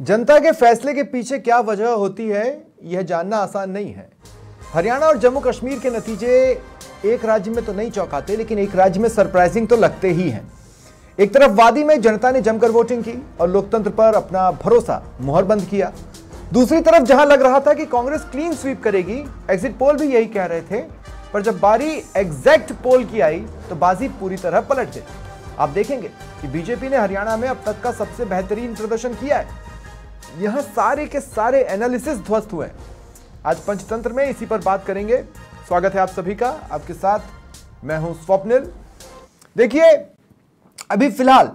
जनता के फैसले के पीछे क्या वजह होती है, यह जानना आसान नहीं है। हरियाणा और जम्मू कश्मीर के नतीजे एक राज्य में तो नहीं चौंकाते, लेकिन एक राज्य में सरप्राइजिंग तो लगते ही हैं। एक तरफ वादी में जनता ने जमकर वोटिंग की और लोकतंत्र पर अपना भरोसा मुहरबंद किया। दूसरी तरफ जहां लग रहा था कि कांग्रेस क्लीन स्वीप करेगी, एग्जिट पोल भी यही कह रहे थे, पर जब बारी एग्जैक्ट पोल की आई तो बाजी पूरी तरह पलट गई। आप देखेंगे कि बीजेपी ने हरियाणा में अब तक का सबसे बेहतरीन प्रदर्शन किया है। यहां सारे के सारे एनालिसिस ध्वस्त हुए हैं। आज पंचतंत्र में इसी पर बात करेंगे। स्वागत है आप सभी का। आपके साथ मैं हूं स्वप्निल। देखिए, अभी फिलहाल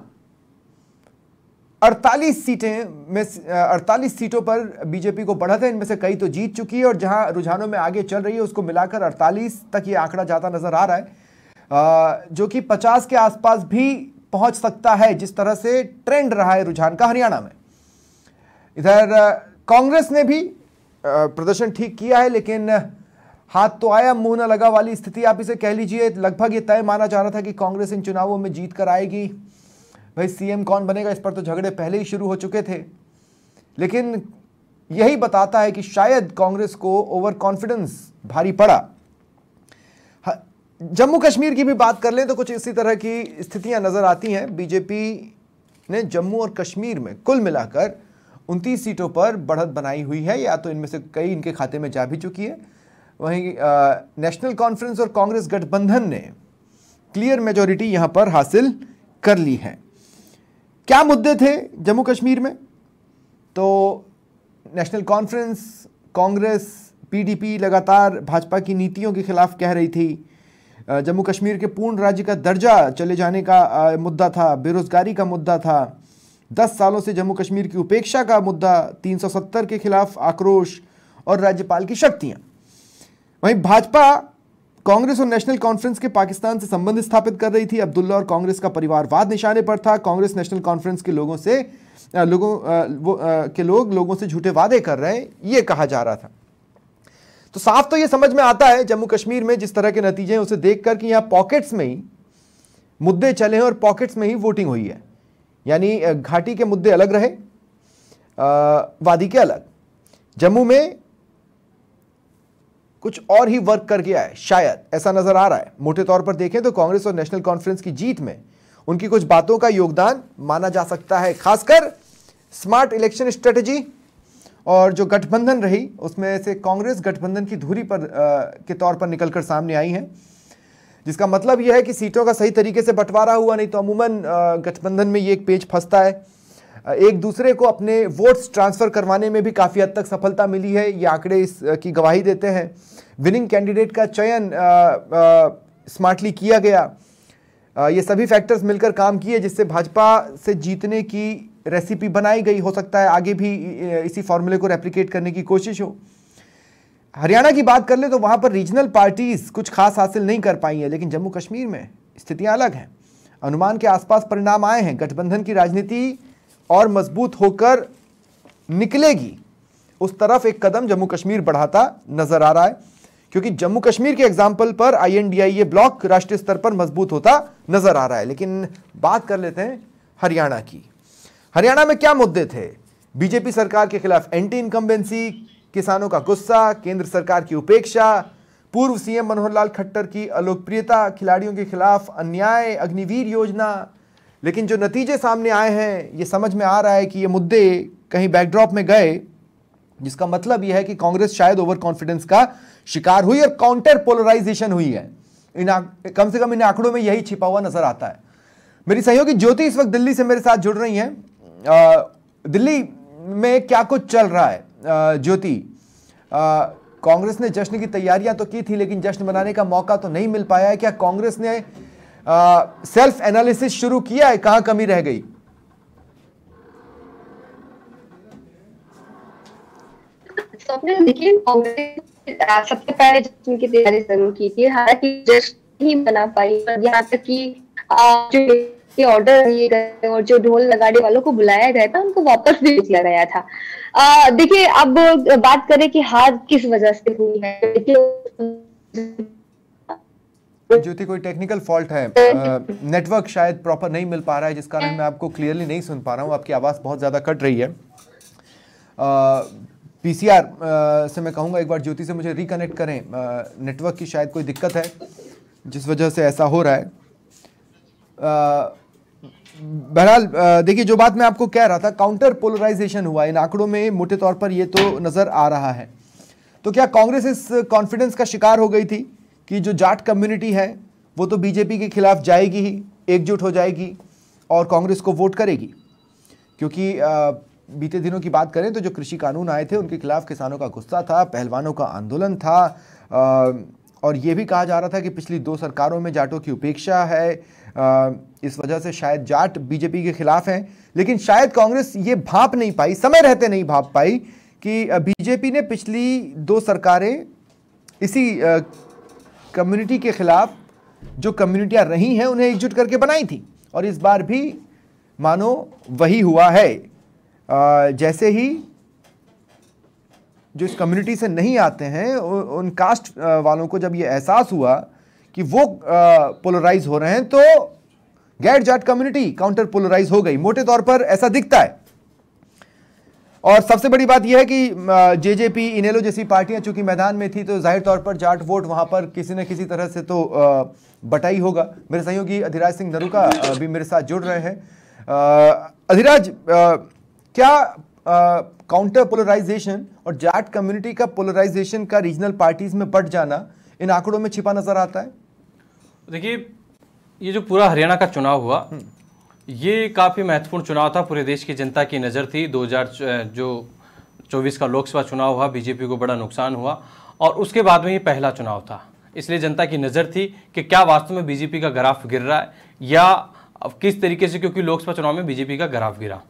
48 सीटों पर बीजेपी को बढ़त है। इनमें से कई तो जीत चुकी है और जहां रुझानों में आगे चल रही है उसको मिलाकर 48 तक ये आंकड़ा जाता नजर आ रहा है, जो कि 50 के आसपास भी पहुंच सकता है, जिस तरह से ट्रेंड रहा है रुझान का हरियाणा में। इधर कांग्रेस ने भी प्रदर्शन ठीक किया है, लेकिन हाथ तो आया मुंह न लगा वाली स्थिति आप इसे कह लीजिए। लगभग ये तय माना जा रहा था कि कांग्रेस इन चुनावों में जीत कर आएगी। भाई सीएम कौन बनेगा, इस पर तो झगड़े पहले ही शुरू हो चुके थे, लेकिन यही बताता है कि शायद कांग्रेस को ओवर कॉन्फिडेंस भारी पड़ा। जम्मू कश्मीर की भी बात कर लें तो कुछ इसी तरह की स्थितियां नजर आती हैं। बीजेपी ने जम्मू और कश्मीर में कुल मिलाकर 29 सीटों पर बढ़त बनाई हुई है, या तो इनमें से कई इनके खाते में जा भी चुकी है। वहीं नेशनल कॉन्फ्रेंस और कांग्रेस गठबंधन ने क्लियर मेजॉरिटी यहां पर हासिल कर ली है। क्या मुद्दे थे जम्मू कश्मीर में? तो नेशनल कॉन्फ्रेंस, कांग्रेस, पीडीपी लगातार भाजपा की नीतियों के खिलाफ कह रही थी। जम्मू कश्मीर के पूर्ण राज्य का दर्जा चले जाने का मुद्दा था, बेरोजगारी का मुद्दा था, 10 सालों से जम्मू कश्मीर की उपेक्षा का मुद्दा, 370 के खिलाफ आक्रोश और राज्यपाल की शक्तियां। वहीं भाजपा कांग्रेस और नेशनल कॉन्फ्रेंस के पाकिस्तान से संबंध स्थापित कर रही थी। अब्दुल्ला और कांग्रेस का परिवारवाद निशाने पर था। कांग्रेस नेशनल कॉन्फ्रेंस के लोगों से झूठे वादे कर रहे हैं, यह कहा जा रहा था। तो साफ तो यह समझ में आता है जम्मू कश्मीर में जिस तरह के नतीजे हैं उसे देखकर कि यहां पॉकेट्स में ही मुद्दे चले हैं और पॉकेट्स में ही वोटिंग हुई है। यानी घाटी के मुद्दे अलग रहे, वादी के अलग। जम्मू में कुछ और ही वर्क कर गया है, शायद ऐसा नजर आ रहा है। मोटे तौर पर देखें तो कांग्रेस और नेशनल कॉन्फ्रेंस की जीत में उनकी कुछ बातों का योगदान माना जा सकता है, खासकर स्मार्ट इलेक्शन स्ट्रेटजी। और जो गठबंधन रही उसमें से कांग्रेस गठबंधन की धुरी पर के तौर पर निकलकर सामने आई है, जिसका मतलब यह है कि सीटों का सही तरीके से बंटवारा हुआ। नहीं तो अमूमन गठबंधन में ये एक पेच फंसता है। एक दूसरे को अपने वोट्स ट्रांसफर करवाने में भी काफ़ी हद तक सफलता मिली है, ये आंकड़े इसकी गवाही देते हैं। विनिंग कैंडिडेट का चयन स्मार्टली किया गया। ये सभी फैक्टर्स मिलकर काम किए जिससे भाजपा से जीतने की रेसिपी बनाई गई। हो सकता है आगे भी इसी फॉर्मूले को रेप्लिकेट करने की कोशिश हो। हरियाणा की बात कर ले तो वहां पर रीजनल पार्टीज कुछ खास हासिल नहीं कर पाई है, लेकिन जम्मू कश्मीर में स्थितियां अलग हैं। अनुमान के आसपास परिणाम आए हैं। गठबंधन की राजनीति और मजबूत होकर निकलेगी, उस तरफ एक कदम जम्मू कश्मीर बढ़ाता नजर आ रहा है, क्योंकि जम्मू कश्मीर के एग्जाम्पल पर INDIA ब्लॉक राष्ट्रीय स्तर पर मजबूत होता नजर आ रहा है। लेकिन बात कर लेते हैं हरियाणा की। हरियाणा में क्या मुद्दे थे? बीजेपी सरकार के खिलाफ एंटी इनकम्बेंसी, किसानों का गुस्सा, केंद्र सरकार की उपेक्षा, पूर्व सीएम मनोहर लाल खट्टर की अलोकप्रियता, खिलाड़ियों के खिलाफ अन्याय, अग्निवीर योजना। लेकिन जो नतीजे सामने आए हैं ये समझ में आ रहा है कि ये मुद्दे कहीं बैकड्रॉप में गए, जिसका मतलब यह है कि कांग्रेस शायद ओवर कॉन्फिडेंस का शिकार हुई और काउंटर पोलराइजेशन हुई है। कम से कम इन आंकड़ों में यही छिपा हुआ नजर आता है। मेरी सहयोगी ज्योति इस वक्त दिल्ली से मेरे साथ जुड़ रही हैं। दिल्ली में क्या कुछ चल रहा है ज्योति? कांग्रेस ने जश्न की तैयारियां तो की थी, लेकिन जश्न मनाने का मौका तो नहीं मिल पाया है। क्या कांग्रेस ने सेल्फ एनालिसिस शुरू किया है? कहां कमी रह गई? देखिए, कांग्रेस सबसे पहले जश्न की तैयारी जरूर की थी, हालांकि जश्न नहीं बना पाई। यहाँ तक कि जो ऑर्डर दिए गए और जो ढोल लगाने वालों को बुलाया गया था उनको वापस भी भेजा गया था। देखिए, अब बात करें कि हार किस वजह से हुई है। ज्योति, कोई टेक्निकल फॉल्ट है, नेटवर्क शायद प्रॉपर नहीं मिल पा रहा है, जिस कारण मैं आपको क्लियरली नहीं सुन पा रहा हूँ। आपकी आवाज बहुत ज्यादा कट रही है। पीसीआर से मैं कहूँगा एक बार ज्योति से मुझे रिकनेक्ट करें, नेटवर्क की शायद कोई दिक्कत है जिस वजह से ऐसा हो रहा है। बहरहाल देखिए, जो बात मैं आपको कह रहा था, काउंटर पोलराइजेशन हुआ इन आंकड़ों में, मोटे तौर पर ये तो नजर आ रहा है। तो क्या कांग्रेस इस कॉन्फिडेंस का शिकार हो गई थी कि जो जाट कम्युनिटी है वो तो बीजेपी के खिलाफ जाएगी ही, एकजुट हो जाएगी और कांग्रेस को वोट करेगी? क्योंकि बीते दिनों की बात करें तो जो कृषि कानून आए थे उनके खिलाफ किसानों का गुस्सा था, पहलवानों का आंदोलन था, और ये भी कहा जा रहा था कि पिछली 2 सरकारों में जाटों की उपेक्षा है, इस वजह से शायद जाट बीजेपी के खिलाफ हैं। लेकिन शायद कांग्रेस ये भांप नहीं पाई, समय रहते नहीं भांप पाई कि बीजेपी ने पिछली 2 सरकारें इसी कम्युनिटी के खिलाफ, जो कम्युनिटियां रही हैं उन्हें एकजुट करके बनाई थी, और इस बार भी मानो वही हुआ है। जैसे ही जो इस कम्युनिटी से नहीं आते हैं उन कास्ट वालों को जब ये एहसास हुआ कि वो पोलराइज हो रहे हैं, तो गैर जाट कम्युनिटी काउंटर पोलराइज हो गई, मोटे तौर पर ऐसा दिखता है। और सबसे बड़ी बात यह है कि जेजेपी, इनेलो जैसी पार्टियां चूंकि मैदान में थी, तो जाहिर तौर पर जाट वोट वहां पर किसी न किसी तरह से तो बटाई होगा। मेरे सहयोगी अधिराज सिंह नरूका भी मेरे साथ जुड़ रहे हैं। अधिराज, क्या काउंटर पोलराइजेशन और जाट कम्युनिटी का पोलराइजेशन का रीजनल पार्टीज में बढ़ जाना इन आंकड़ों में छिपा नजर आता है? देखिए, ये जो पूरा हरियाणा का चुनाव हुआ, ये काफ़ी महत्वपूर्ण चुनाव था, पूरे देश की जनता की नज़र थी। 2024 का लोकसभा चुनाव हुआ, बीजेपी को बड़ा नुकसान हुआ, और उसके बाद में ये पहला चुनाव था, इसलिए जनता की नज़र थी कि क्या वास्तव में बीजेपी का ग्राफ गिर रहा है या किस तरीके से, क्योंकि लोकसभा चुनाव में बीजेपी का ग्राफ गिरा।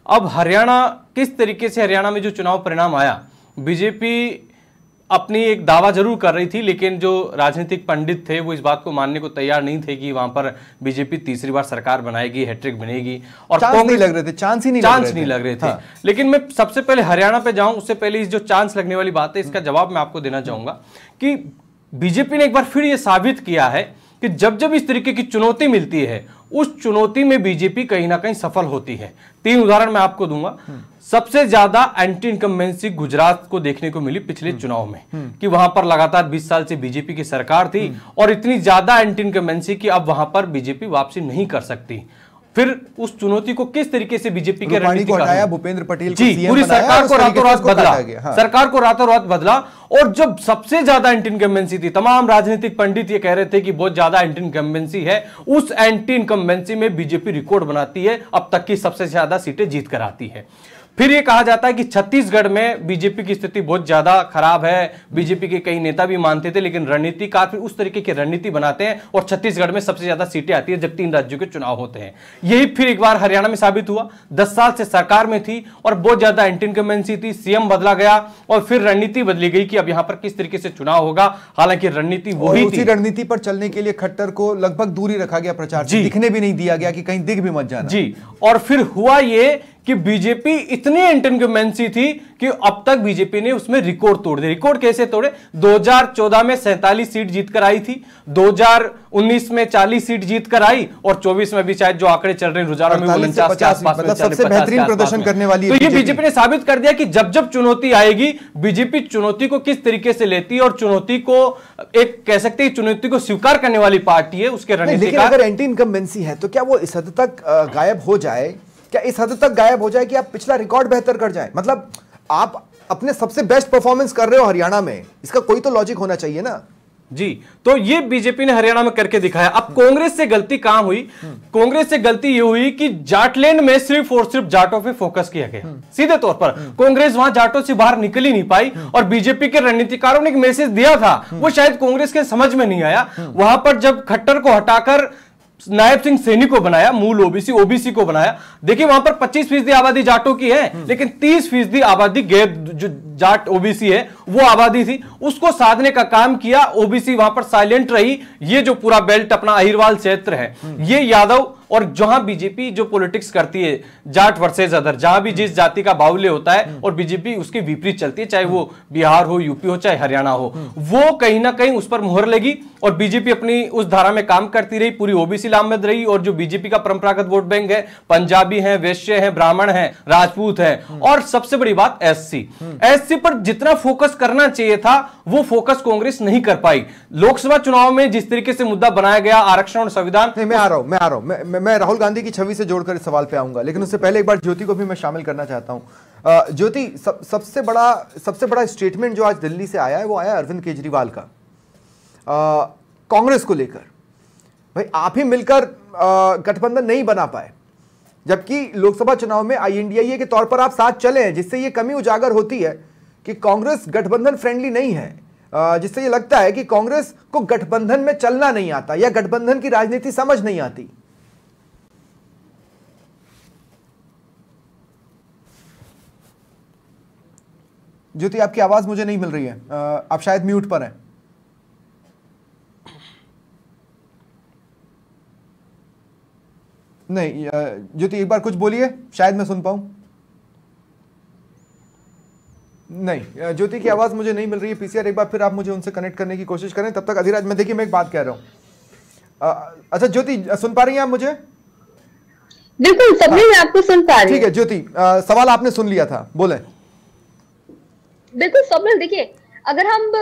अब हरियाणा, किस तरीके से हरियाणा में जो चुनाव परिणाम आया, बीजेपी अपनी एक दावा जरूर कर रही थी, लेकिन जो राजनीतिक पंडित थे वो इस बात को मानने को तैयार नहीं थे कि वहां पर बीजेपी तीसरी बार सरकार बनाएगी, हैट्रिक बनेगी, और चांस नहीं लग रहे थे, चांस नहीं लग रहे थे। हाँ। लेकिन मैं सबसे पहले हरियाणा पे जाऊं उससे पहले इस जो चांस लगने वाली बात है, इसका जवाब मैं आपको देना चाहूंगा कि बीजेपी ने एक बार फिर ये साबित किया है कि जब जब इस तरीके की चुनौती मिलती है, उस चुनौती में बीजेपी कहीं ना कहीं सफल होती है। 3 उदाहरण मैं आपको दूंगा। सबसे ज्यादा एंटी इनकम्बेंसी गुजरात को देखने को मिली पिछले चुनाव में, कि वहां पर लगातार 20 साल से बीजेपी की सरकार थी, और इतनी ज्यादा एंटी इनकम्बेंसी कि अब वहां पर बीजेपी वापसी नहीं कर सकती। फिर उस चुनौती को किस तरीके से बीजेपी के रणनीति को हटाया, भूपेंद्र पटेल को सीएम पूरी सरकार को रातों रात बदला, सरकार को रातों रात बदला। और जब सबसे ज्यादा एंटी इनकम्बेंसी थी, तमाम राजनीतिक पंडित ये कह रहे थे कि बहुत ज्यादा एंटी इनकम्बेंसी है, उस एंटी इनकम्बेंसी में बीजेपी रिकॉर्ड बनाती है, अब तक की सबसे ज्यादा सीटें जीत कर आती है। फिर ये कहा जाता है कि छत्तीसगढ़ में बीजेपी की स्थिति बहुत ज्यादा खराब है, बीजेपी के कई नेता भी मानते थे, लेकिन रणनीतिकार फिर उस तरीके की रणनीति बनाते हैं और छत्तीसगढ़ में सबसे ज्यादा सीटें आती है जब 3 राज्यों के चुनाव होते हैं। यही फिर एक बार हरियाणा में साबित हुआ। 10 साल से सरकार में थी और बहुत ज्यादा एंटी इनकम्बेंसी थी, सीएम बदला गया और फिर रणनीति बदली गई कि अब यहां पर किस तरीके से चुनाव होगा। हालांकि रणनीति वही थी। रणनीति पर चलने के लिए खट्टर को लगभग दूरी रखा गया, प्रचार दिखने भी नहीं दिया गया कि कहीं दिख भी मत जाना। जी, और फिर हुआ ये कि बीजेपी इतनी एंटी इनकम्बेंसी थी कि अब तक बीजेपी ने उसमें रिकॉर्ड तोड़ दिया। रिकॉर्ड कैसे तोड़े? 2014 में 47 सीट जीतकर आई थी, 2019 में 40 सीट जीतकर आई, और 24 में भी शायद जो आंकड़े चल रहे हैं रुझानों में 49 के आसपास, मतलब सबसे बेहतरीन प्रदर्शन करने वाली है। तो ये बीजेपी ने साबित कर दिया कि जब जब चुनौती आएगी, बीजेपी चुनौती को किस तरीके से लेती है और चुनौती को एक कह सकते हैं चुनौती को स्वीकार करने वाली पार्टी है। उसके रणनीति का अगर एंटी इनकम्बेंसी है तो क्या वो इस हद तक गायब हो जाए, क्या इस हद तक गायब हो जाए कि आप पिछला रिकॉर्ड बेहतर कर जाएं? मतलब आप अपने सबसे बेस्ट परफॉर्मेंस कर रहे हो हरियाणा में, इसका कोई तो लॉजिक होना चाहिए ना। जी, तो ये बीजेपी ने हरियाणा में करके दिखाया। अब कांग्रेस से गलती कहां हुई? कांग्रेस से गलती ये हुई कि जाटलैंड में सिर्फ और सिर्फ जाटों पे फोकस किया गया। सीधे तौर पर कांग्रेस वहां जाटों से बाहर निकल ही नहीं पाई, और बीजेपी के रणनीतिकारों ने एक मैसेज दिया था, वो शायद कांग्रेस के समझ में नहीं आया। वहां पर जब खट्टर को हटाकर नायब सिंह सैनी को बनाया, मूल ओबीसी को बनाया, देखिए वहां पर 25% आबादी जाटों की है, लेकिन 30% आबादी गैर जो जाट ओबीसी है वो आबादी थी। उसको साधने का काम किया, ओबीसी वहां पर साइलेंट रही। ये जो पूरा बेल्ट अपना अहिरवाल क्षेत्र है, ये यादव और जहां बीजेपी जो पॉलिटिक्स करती है जाट वर्सेस अदर, जहां भी जिस जाति का बाहुल्य होता है और बीजेपी उसके विपरीत चलती है, चाहे वो बिहार हो, यूपी हो, चाहे हरियाणा हो, वो कहीं ना कहीं उस पर मुहर लगी और बीजेपी अपनी उस धारा में काम करती रही, पूरी ओबीसी लामबंद रही। और जो बीजेपी का परंपरागत वोट बैंक है, पंजाबी है, वैश्य है, ब्राह्मण है, राजपूत है, और सबसे बड़ी बात एससी पर जितना फोकस करना चाहिए था वो फोकस कांग्रेस नहीं कर पाई। लोकसभा चुनाव में जिस तरीके से मुद्दा बनाया गया आरक्षण और संविधान, मैं आ रहा हूं मैं राहुल गांधी की छवि से जोड़कर इस सवाल पे आऊंगा, लेकिन उससे पहले एक बार ज्योति को भी मैं शामिल करना चाहता हूं। ज्योति, सबसे बड़ा स्टेटमेंट जो आज दिल्ली से आया है वो आया अरविंद केजरीवाल का कांग्रेस को लेकर। भाई आप ही मिलकर गठबंधन नहीं बना पाए, जबकि लोकसभा चुनाव में INDIA के तौर पर आप साथ चले हैं, जिससे ये कमी उजागर होती है कि कांग्रेस गठबंधन फ्रेंडली नहीं है, जिससे ये लगता है कि कांग्रेस को गठबंधन में चलना नहीं आता या गठबंधन की राजनीति समझ नहीं आती। ज्योति, आपकी आवाज मुझे नहीं मिल रही है, आप शायद म्यूट पर हैं। नहीं ज्योति, एक बार कुछ बोलिए, शायद मैं सुन पाऊं। नहीं, ज्योति की आवाज मुझे नहीं मिल रही है। पीसीआर, एक बार फिर आप मुझे उनसे कनेक्ट करने की कोशिश करें। तब तक अधिराज, मैं एक बात कह रहा हूं। अच्छा ज्योति, सुन पा रही हैं आप मुझे? बिल्कुल सबने, मैं आपको सुन पा रही हूं। ठीक है ज्योति, सवाल आपने सुन लिया था, बोले। बिल्कुल स्वप्निल, देखिए अगर हम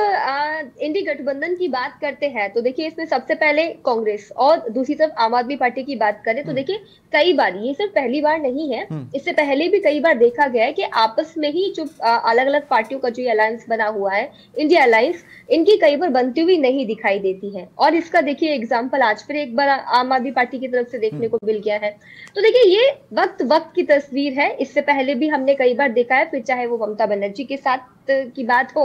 इंडी गठबंधन की बात करते हैं तो देखिए इसमें सबसे पहले कांग्रेस और दूसरी तरफ आम आदमी पार्टी की बात करें तो देखिए कई बार, ये सिर्फ पहली बार नहीं है, इससे पहले भी कई बार देखा गया है कि आपस में ही जो अलग अलग पार्टियों का जो अलायंस बना हुआ है, इंडिया अलायंस, इनकी कई बार बनती हुई नहीं दिखाई देती है। और इसका देखिए एग्जाम्पल आज फिर एक बार आम आदमी पार्टी की तरफ से देखने को मिल गया है। तो देखिए ये वक्त की तस्वीर है, इससे पहले भी हमने कई बार देखा है, फिर चाहे वो ममता बनर्जी के साथ की बात हो,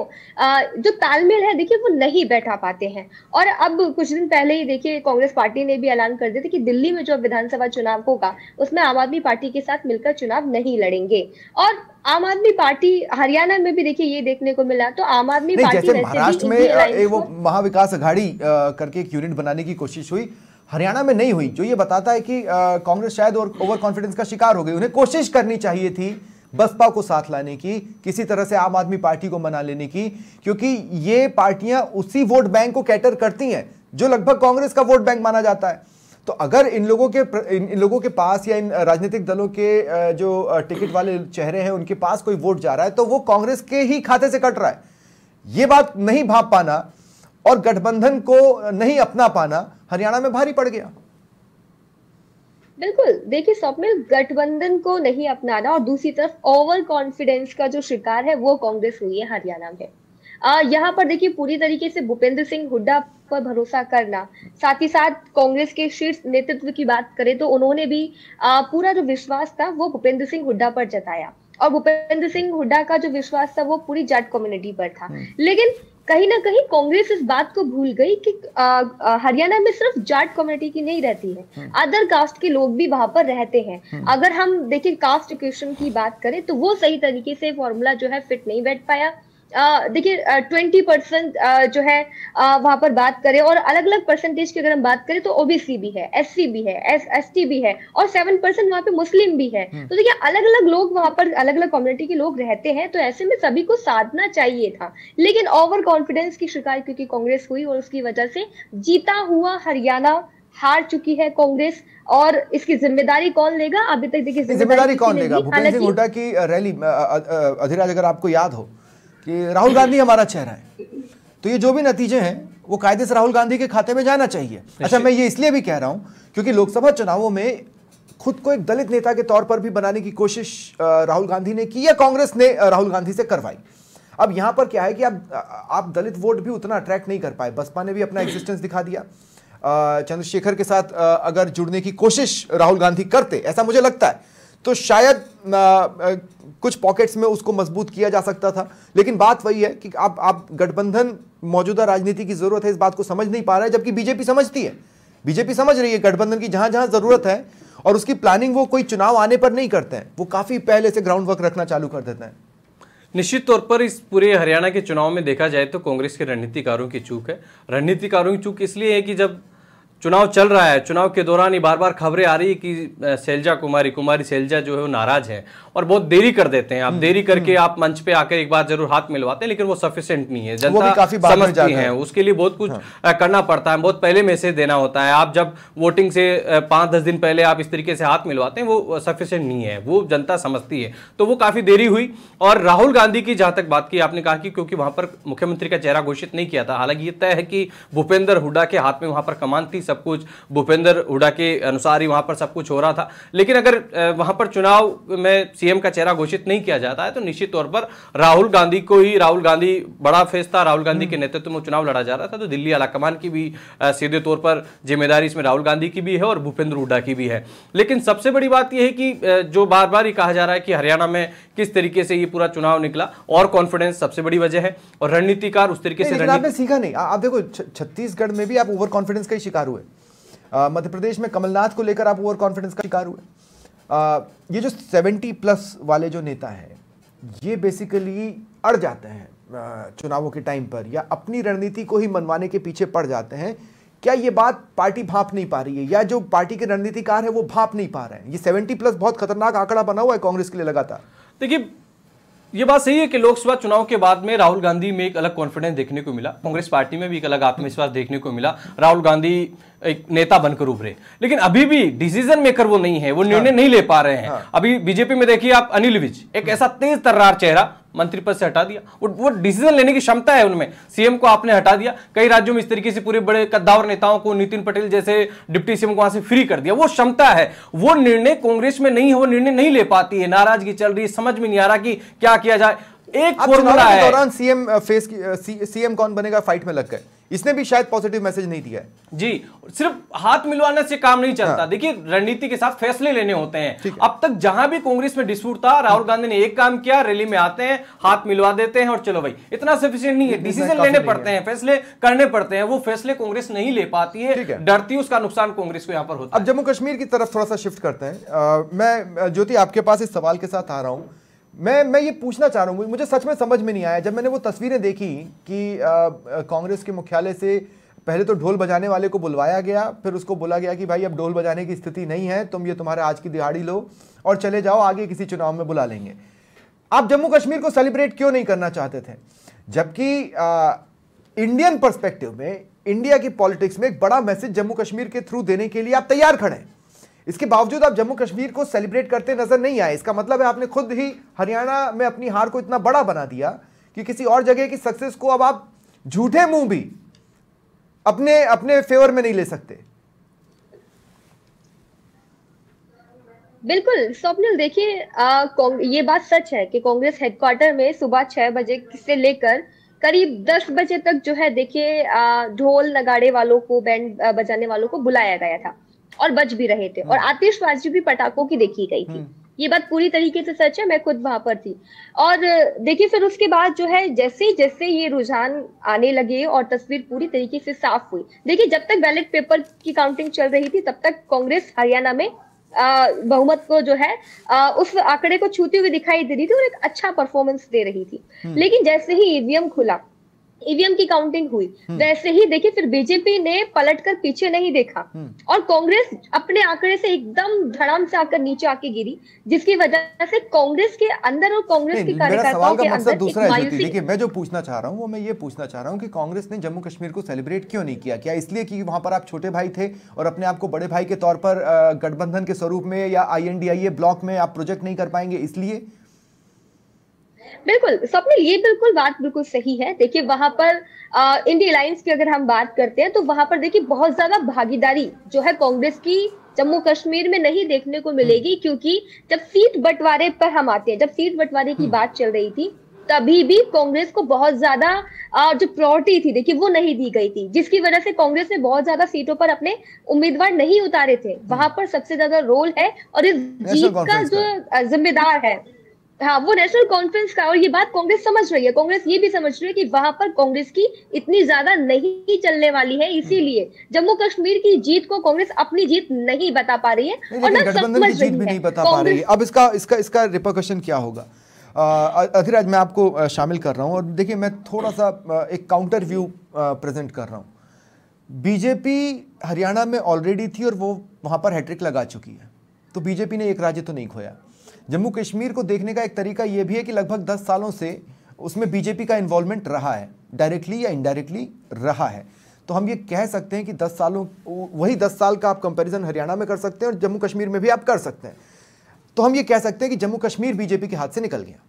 जो तालमेल है देखिए वो नहीं बैठा पाते हैं। और अब कुछ दिन पहले ही देखिए कांग्रेस पार्टी ने भी ऐलान कर दिया था कि दिल्ली में जो विधानसभा चुनाव होगा उसमें आम आदमी पार्टी के साथ मिलकर चुनाव नहीं लड़ेंगे। और आम आदमी पार्टी हरियाणा में भी देखिए ये देखने को मिला। तो आम आदमी पार्टी जैसे महाराष्ट्र में वो महाविकास अघाड़ी करके एक यूनिट बनाने की कोशिश हुई, हरियाणा में नहीं हुई, जो ये बताता है कि कांग्रेस शायद ओवर कॉन्फिडेंस का शिकार हो गई। उन्हें कोशिश करनी चाहिए थी बसपा को साथ लाने की, किसी तरह से आम आदमी पार्टी को मना लेने की, क्योंकि ये पार्टियां उसी वोट बैंक को कैटर करती हैं जो लगभग कांग्रेस का वोट बैंक माना जाता है। तो अगर इन लोगों के पास या इन राजनीतिक दलों के जो टिकट वाले चेहरे हैं उनके पास कोई वोट जा रहा है तो वो कांग्रेस के ही खाते से कट रहा है। ये बात नहीं भांप पाना और गठबंधन को नहीं अपना पाना हरियाणा में भारी पड़ गया। बिल्कुल, देखिए स्वप्निल, गठबंधन को नहीं अपनाना और दूसरी तरफ ओवर कॉन्फिडेंस का जो शिकार है वो कांग्रेस हुई है हरियाणा में। यहाँ पर देखिए पूरी तरीके से भूपेंद्र सिंह हुड्डा पर भरोसा करना, साथ ही साथ कांग्रेस के शीर्ष नेतृत्व की बात करें तो उन्होंने भी पूरा जो विश्वास था वो भूपेंद्र सिंह हुड्डा पर जताया। और भूपेंद्र सिंह हुड्डा का जो विश्वास था वो पूरी जाट कम्युनिटी पर था। लेकिन कहीं ना कहीं कांग्रेस इस बात को भूल गई कि हरियाणा में सिर्फ जाट कम्युनिटी की नहीं रहती है, अदर कास्ट के लोग भी वहां पर रहते हैं। अगर हम देखिए कास्ट इक्वेशन की बात करें तो वो सही तरीके से फॉर्मूला जो है फिट नहीं बैठ पाया। देखिए 20% जो है वहां पर बात करें और अलग अलग परसेंटेज की अगर हम बात करें तो ओबीसी भी है, एससी भी है, एसटी भी है और 7% वहां पे मुस्लिम भी है। तो देखिए अलग अलग लोग वहां पर, अलग अलग कम्युनिटी के लोग रहते हैं, तो ऐसे में सभी को साधना चाहिए था। लेकिन ओवर कॉन्फिडेंस की शिकार क्योंकि कांग्रेस हुई और उसकी वजह से जीता हुआ हरियाणा हार चुकी है कांग्रेस। और इसकी जिम्मेदारी कौन लेगा? अभी तक देखिए जिम्मेदारी कौन लेगा? भूपेंद्र सिंह हुड्डा की रैली, अधिराज अगर आपको याद हो कि राहुल गांधी हमारा चेहरा है, तो ये जो भी नतीजे हैं वो कायदे से राहुल गांधी के खाते में जाना चाहिए। अच्छा, मैं ये इसलिए भी कह रहा हूं क्योंकि लोकसभा चुनावों में खुद को एक दलित नेता के तौर पर भी बनाने की कोशिश राहुल गांधी ने की या कांग्रेस ने राहुल गांधी से करवाई। अब यहां पर क्या है कि आप दलित वोट भी उतना अट्रैक्ट नहीं कर पाए। बसपा ने भी अपना एग्जिस्टेंस दिखा दिया। चंद्रशेखर के साथ अगर जुड़ने की कोशिश राहुल गांधी करते, ऐसा मुझे लगता है, तो शायद कुछ पॉकेट्स में उसको मजबूत किया जा सकता था। लेकिन बात वही है कि आप गठबंधन मौजूदा राजनीति की जरूरत है, इस बात को समझ नहीं पा रहा है, जबकि बीजेपी समझती है। बीजेपी समझ रही है गठबंधन की जहां जहां जरूरत है, और उसकी प्लानिंग वो कोई चुनाव आने पर नहीं करते हैं, वो काफी पहले से ग्राउंड वर्क रखना चालू कर देते हैं। निश्चित तौर पर इस पूरे हरियाणा के चुनाव में देखा जाए तो कांग्रेस के रणनीतिकारों की चूक है। रणनीतिकारों की चूक इसलिए है कि जब चुनाव चल रहा है, चुनाव के दौरान ही बार बार खबरें आ रही है कि शैलजा कुमारी शैलजा जो है वो नाराज है और बहुत देरी कर देते हैं। आप देरी करके आप मंच पे आकर एक बार जरूर हाथ मिलवाते हैं, लेकिन वो सफिशिएंट नहीं है। जनता समझती है, उसके लिए बहुत कुछ करना पड़ता है, बहुत पहले मैसेज देना होता है। आप जब वोटिंग से 5-10 दिन पहले आप इस तरीके से हाथ मिलवाते हैं, वो सफिशिएंट नहीं है, वो जनता समझती है। तो वो काफी देरी हुई। और राहुल गांधी की जहां तक बात की आपने कहा कि क्योंकि वहां पर मुख्यमंत्री का चेहरा घोषित नहीं किया था, हालांकि ये तय है कि भूपेंद्र हुड्डा के हाथ में वहां पर कमान थी, सब कुछ भूपेंद्र हुड्डा के अनुसार ही वहां पर सब कुछ हो रहा था। लेकिन अगर वहां पर चुनाव में सीएम का चेहरा घोषित नहीं किया जाता है तो निश्चित तौर पर राहुल गांधी बड़ा फेस था, राहुल गांधी के नेतृत्व में चुनाव लड़ा जा रहा था, तो दिल्ली आलाकमान की भी सीधे तौर पर जिम्मेदारी इसमें राहुल गांधी की भी है और भूपेंद्र हुड्डा की भी है। लेकिन सबसे बड़ी बात यह है कि जो बार बार ये कहा जा रहा है कि हरियाणा में किस तरीके से ये पूरा चुनाव निकला, और कॉन्फिडेंस सबसे बड़ी वजह है, और रणनीतिकार उस तरीके से आपने सीखा नहीं। आप देखो छत्तीसगढ़ में भी आप ओवर कॉन्फिडेंस का ही शिकार हुए, मध्य प्रदेश में कमलनाथ को लेकर आप ओवर कॉन्फिडेंस का शिकार हुए। ये जो 70+ वाले जो नेता हैं ये बेसिकली अड़ जाते हैं चुनावों के टाइम पर, या अपनी रणनीति को ही मनवाने के पीछे पड़ जाते हैं। क्या ये बात पार्टी भांप नहीं पा रही है, या जो पार्टी के रणनीतिकार है वो भांप नहीं पा रहे हैं? ये 70+ बहुत खतरनाक आंकड़ा बना हुआ है कांग्रेस के लिए लगातार। देखिए, ये बात सही है कि लोकसभा चुनाव के बाद में राहुल गांधी में एक अलग कॉन्फिडेंस देखने को मिला, कांग्रेस पार्टी में भी एक अलग आत्मविश्वास देखने को मिला, राहुल गांधी एक नेता बनकर उभरे। लेकिन अभी भी डिसीजन मेकर वो नहीं है, वो निर्णय नहीं ले पा रहे हैं। अभी बीजेपी में देखिए आप, अनिल विज एक ऐसा तेज तर्रार चेहरा, मंत्री पद से हटा दिया, वो डिसीजन लेने की क्षमता है उनमें। सीएम को आपने हटा दिया, कई राज्यों में इस तरीके से पूरे बड़े कद्दावर नेताओं को, नितिन पटेल जैसे डिप्टी सीएम को वहां से फ्री कर दिया। वो क्षमता है, वो निर्णय कांग्रेस में नहीं है, वो निर्णय नहीं ले पाती है, नाराजगी चल रही है, समझ में नहीं आ रहा कि क्या किया जाए। एक फॉर्मूला है, दौरान सीएम कौन बनेगा फाइट में लग गए, इसने भी शायद पॉजिटिव मैसेज नहीं दिया है। जी, सिर्फ हाथ मिलवाने से काम नहीं चलता। देखिए, रणनीति के साथ फैसले लेने होते हैं। अब तक जहां भी कांग्रेस में डिस्प्यूट था, राहुल गांधी ने एक काम किया, रैली में आते हैं, हाथ मिलवा देते हैं और चलो भाई, इतना सफिशिएंट नहीं है। डिसीजन लेने पड़ते हैं, फैसले करने पड़ते हैं, वो फैसले कांग्रेस नहीं ले पाती है, डरती है, उसका नुकसान कांग्रेस को यहां पर होता है। अब जम्मू कश्मीर की तरफ थोड़ा सा शिफ्ट करते हैं। मैं ज्योति आपके पास इस सवाल के साथ आ रहा हूं। मैं ये पूछना चाह रहा हूं, मुझे सच में समझ में नहीं आया जब मैंने वो तस्वीरें देखी कि कांग्रेस के मुख्यालय से पहले तो ढोल बजाने वाले को बुलवाया गया, फिर उसको बोला गया कि भाई अब ढोल बजाने की स्थिति नहीं है, तुम ये तुम्हारे आज की दिहाड़ी लो और चले जाओ, आगे किसी चुनाव में बुला लेंगे। आप जम्मू कश्मीर को सेलिब्रेट क्यों नहीं करना चाहते थे, जबकि इंडियन पर्सपेक्टिव में, इंडिया की पॉलिटिक्स में एक बड़ा मैसेज जम्मू कश्मीर के थ्रू देने के लिए आप तैयार खड़े हैं। इसके बावजूद आप जम्मू कश्मीर को सेलिब्रेट करते नजर नहीं आए। इसका मतलब है आपने खुद ही हरियाणा में अपनी हार को इतना बड़ा बना दिया कि किसी और जगह की सक्सेस को अब आप झूठे मुंह भी अपने फेवर में नहीं ले सकते। बिल्कुल स्वप्निल, देखिए ये बात सच है कि कांग्रेस हेडक्वार्टर में सुबह 6 बजे से लेकर करीब 10 बजे तक जो है, देखिए ढोल नगाड़े वालों को, बैंड बजाने वालों को बुलाया गया था और बज भी रहे थे, और आतिशबाजी भी पटाखों की देखी गई थी। ये बात पूरी तरीके से सच है, मैं खुद वहां पर थी। और देखिए, फिर उसके बाद जो है, जैसे जैसे ये रुझान आने लगे और तस्वीर पूरी तरीके से साफ हुई। देखिए, जब तक बैलेट पेपर की काउंटिंग चल रही थी तब तक कांग्रेस हरियाणा में बहुमत को जो है उस आंकड़े को छूती हुई दिखाई दे रही थी और एक अच्छा परफॉर्मेंस दे रही थी। लेकिन जैसे ही ईवीएम खुला, ईवीएम की काउंटिंग हुई, वैसे ही देखिए फिर बीजेपी ने पलटकर पीछे नहीं देखा और कांग्रेस अपने आंकड़े से एकदम धड़ाम से आकर नीचे आके गिरी, जिसकी वजह से कांग्रेस के अंदर और कांग्रेस के कार्यकर्ताओं के अंदर दूसरा है। देखिए, मैं जो पूछना चाह रहा हूं वो मैं ये पूछना चाह रहा हूं कि कांग्रेस ने जम्मू कश्मीर को सेलिब्रेट क्यों नहीं किया? क्या इसलिए कि वहां पर आप छोटे भाई थे और अपने आप को बड़े भाई के तौर पर गठबंधन के स्वरूप में या INDIA ब्लॉक में आप प्रोजेक्ट नहीं कर पाएंगे, इसलिए? बिल्कुल स्वप्निल, ये बिल्कुल बात बिल्कुल सही है। देखिए, वहां पर इंडिया अलायंस की अगर हम बात करते हैं तो वहां पर देखिए बहुत ज्यादा भागीदारी जो है कांग्रेस की जम्मू कश्मीर में नहीं देखने को मिलेगी, क्योंकि जब सीट बंटवारे पर हम आते हैं, जब सीट बंटवारे की बात चल रही थी तभी भी कांग्रेस को बहुत ज्यादा जो प्रायोरिटी थी, देखिए वो नहीं दी गई थी, जिसकी वजह से कांग्रेस ने बहुत ज्यादा सीटों पर अपने उम्मीदवार नहीं उतारे थे। वहां पर सबसे ज्यादा रोल है और इस जीत का जो जिम्मेदार है, हाँ, वो नेशनल कॉन्फ्रेंस का। और ये बात कांग्रेस समझ रही है, कांग्रेस ये भी समझ रही है कि वहां पर कांग्रेस की इतनी ज्यादा नहीं चलने वाली है, इसीलिए जम्मू कश्मीर की जीत को कांग्रेस अपनी जीत नहीं बता पा रही है और ना गठबंधन की जीत भी नहीं बता पा रही है। अब इसका रिपरकशन क्या होगा? अधिराज, मैं आपको शामिल कर रहा हूं और देखिए, मैं थोड़ा सा एक काउंटर व्यू प्रेजेंट कर रहा हूं। बीजेपी हरियाणा में ऑलरेडी थी और वो वहां पर हैट्रिक लगा चुकी है, तो बीजेपी ने एक राज्य तो नहीं खोया। जम्मू कश्मीर को देखने का एक तरीका यह भी है कि लगभग 10 सालों से उसमें बीजेपी का इन्वॉल्वमेंट रहा है, डायरेक्टली या इनडायरेक्टली रहा है। तो हम ये कह सकते हैं कि 10 सालों, वही 10 साल का आप कंपैरिजन हरियाणा में कर सकते हैं और जम्मू कश्मीर में भी आप कर सकते हैं। तो हम ये कह सकते हैं कि जम्मू कश्मीर बीजेपी के हाथ से निकल गया,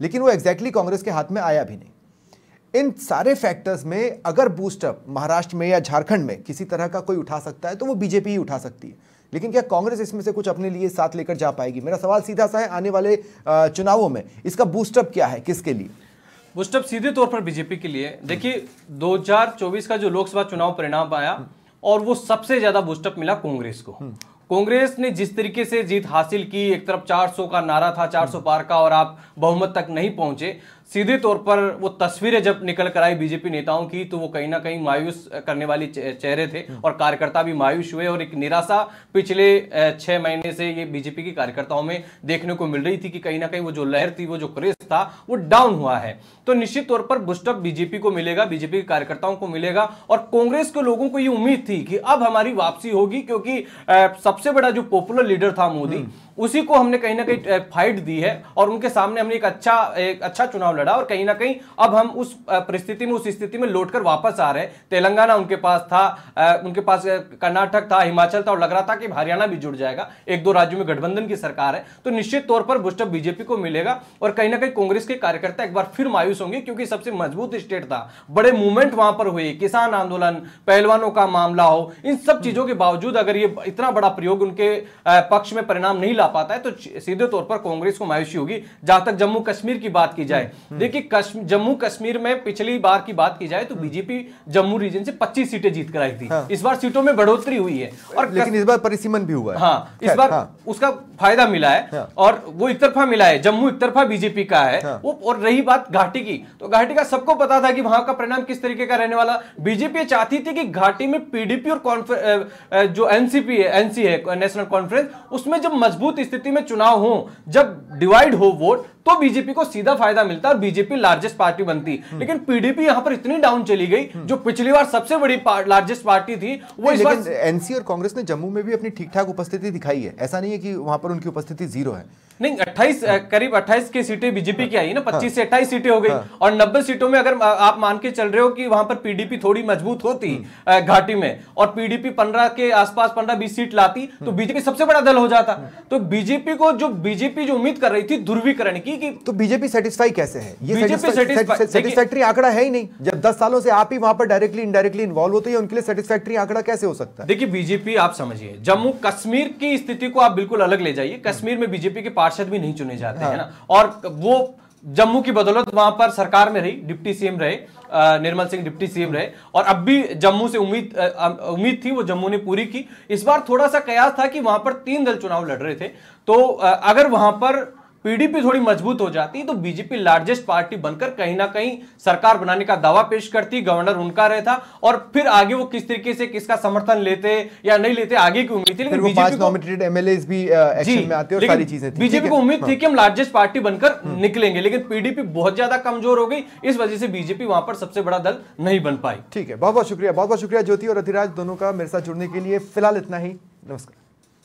लेकिन वो एग्जैक्टली कांग्रेस के हाथ में आया भी नहीं। इन सारे फैक्टर्स में अगर बूस्टअप महाराष्ट्र में या झारखंड में किसी तरह का कोई उठा सकता है तो वो बीजेपी ही उठा सकती है, लेकिन क्या कांग्रेस इसमें से कुछ अपने लिए साथ लेकर जा पाएगी? मेरा सवाल सीधा सा है, आने वाले चुनावों में इसका बूस्टअप क्या है, किसके लिए? बूस्टअप सीधे तौर पर बीजेपी के लिए। देखिए 2024 का जो लोकसभा चुनाव परिणाम आया और वो सबसे ज्यादा बूस्टअप मिला कांग्रेस को। कांग्रेस ने जिस तरीके से जीत हासिल की, एक तरफ 400 का नारा था, 400 पार का, और आप बहुमत तक नहीं पहुंचे, सीधे तौर पर वो तस्वीरें जब निकल कर आई बीजेपी नेताओं की तो वो कहीं ना कहीं मायूस करने वाली चेहरे थे और कार्यकर्ता भी मायूस हुए और एक निराशा पिछले 6 महीने से ये बीजेपी के कार्यकर्ताओं में देखने को मिल रही थी कि कहीं ना कहीं वो जो लहर थी, वो जो क्रेज था, वो डाउन हुआ है। तो निश्चित तौर पर बूस्टअप बीजेपी को मिलेगा, बीजेपी के कार्यकर्ताओं को मिलेगा और कांग्रेस के लोगों को ये उम्मीद थी कि अब हमारी वापसी होगी, क्योंकि सबसे बड़ा जो पॉपुलर लीडर था मोदी, उसी को हमने कहीं ना कहीं फाइट दी है और उनके सामने हमने एक अच्छा चुनाव लड़ा और कहीं ना कहीं अब हम उस परिस्थिति में, उस स्थिति में लौटकर वापस आ रहे हैं। तेलंगाना उनके पास था, उनके पास कर्नाटक था, हिमाचल था और लग रहा था कि हरियाणा भी जुड़ जाएगा। 1-2 राज्यों में गठबंधन की सरकार है, तो निश्चित तौर पर बूस्टअप बीजेपी को मिलेगा और कहीं ना कहीं कांग्रेस के कार्यकर्ता एक बार फिर मायूस होंगे, क्योंकि सबसे मजबूत स्टेट था, बड़े मूवमेंट वहां पर हुए, किसान आंदोलन, पहलवानों का मामला हो, इन सब चीजों के बावजूद अगर ये इतना बड़ा प्रयोग उनके पक्ष में परिणाम नहीं ला पाता है तो सीधे तौर पर कांग्रेस को मायूसी होगी। जहां तक जम्मू कश्मीर की बात की जाए, देखिए जम्मू कश्मीर में पिछली बार की बात की जाए तो बीजेपी जम्मू रीजन से 25 सीटें जीत कर आई थी। इस बार सीटों में बढ़ोतरी हुई है और लेकिन इस बार परिसीमन भी हुआ है। हाँ, इस बार उसका फायदा मिला है और वो एक तरफा मिला है, जम्मू एक तरफा बीजेपी का है वो। और रही बात घाटी की, तो घाटी का सबको पता था कि वहां का परिणाम किस तरीके का रहने वाला। बीजेपी चाहती थी कि घाटी में पीडीपी और जो एनसीपी है, एनसी है, नेशनल कॉन्फ्रेंस, उसमें जब मजबूत स्थिति में चुनाव हो, जब डिवाइड हो वोट, तो बीजेपी को सीधा फायदा मिलता और बीजेपी लार्जेस्ट पार्टी बनती। लेकिन पीडीपी यहां पर इतनी डाउन चली गई, जो पिछली बार सबसे बड़ी लार्जेस्ट पार्टी थी वो इस बार। एनसी और कांग्रेस ने जम्मू में भी अपनी ठीक ठाक उपस्थिति दिखाई है, ऐसा नहीं है कि वहां पर उनकी उपस्थिति 0 है। नहीं, 28 करीब 28 की सीटें बीजेपी की आई ना, 25 से 28 सीटें हो गई और 90 सीटों में अगर आप मान के चल रहे हो कि वहां पर पीडीपी थोड़ी मजबूत होती घाटी में और पीडीपी 15 के आसपास 15-20 सीट लाती तो बीजेपी सबसे बड़ा दल हो जाता। तो बीजेपी को बीजेपी जो उम्मीद कर रही थी ध्रुवीकरण की, तो बीजेपी सेटिस्फाई कैसे है? ये सेटिस्फैक्टरी आंकड़ा है ही नहीं। जब 10 सालों से आप ही वहां पर डायरेक्टली इनडायरेक्टली इन्वॉल्व होते हैं, उनके लिए सेटिस्फैक्टरी आंकड़ा कैसे हो सकता है? देखिए बीजेपी, आप समझिए, जम्मू कश्मीर की स्थिति को आप बिल्कुल अलग ले जाइए। कश्मीर में बीजेपी के पार्षद भी नहीं चुने जाते हैं ना, और वो जम्मू की बदौलत वहां पर सरकार में रही, डिप्टी सीएम रहे, निर्मल सिंह डिप्टी सीएम रहे और अब भी जम्मू से उम्मीद थी, वो जम्मू ने पूरी की। इस बार थोड़ा सा कयास था कि वहां पर 3 दल चुनाव लड़ रहे थे, तो अगर वहां पर पीडीपी थोड़ी मजबूत हो जाती तो बीजेपी लार्जेस्ट पार्टी बनकर कहीं ना कहीं सरकार बनाने का दावा पेश करती, गवर्नर उनका रहता और फिर आगे वो किस तरीके से किसका समर्थन लेते या नहीं लेते आगे की उम्मीद थी। लेकिन बीजेपी को नॉमिनेटेड एमएलएज भी एक्शन में आते और सारी चीजें थी। बीजेपी को उम्मीद थी कि हम लार्जेस्ट पार्टी बनकर निकलेंगे, लेकिन पीडीपी बहुत ज्यादा कमजोर हो गई, इस वजह से बीजेपी वहां पर सबसे बड़ा दल नहीं बन पाई। ठीक है, बहुत बहुत शुक्रिया ज्योति और अधिराज दोनों का मेरे साथ जुड़ने के लिए। फिलहाल इतना ही, नमस्कार।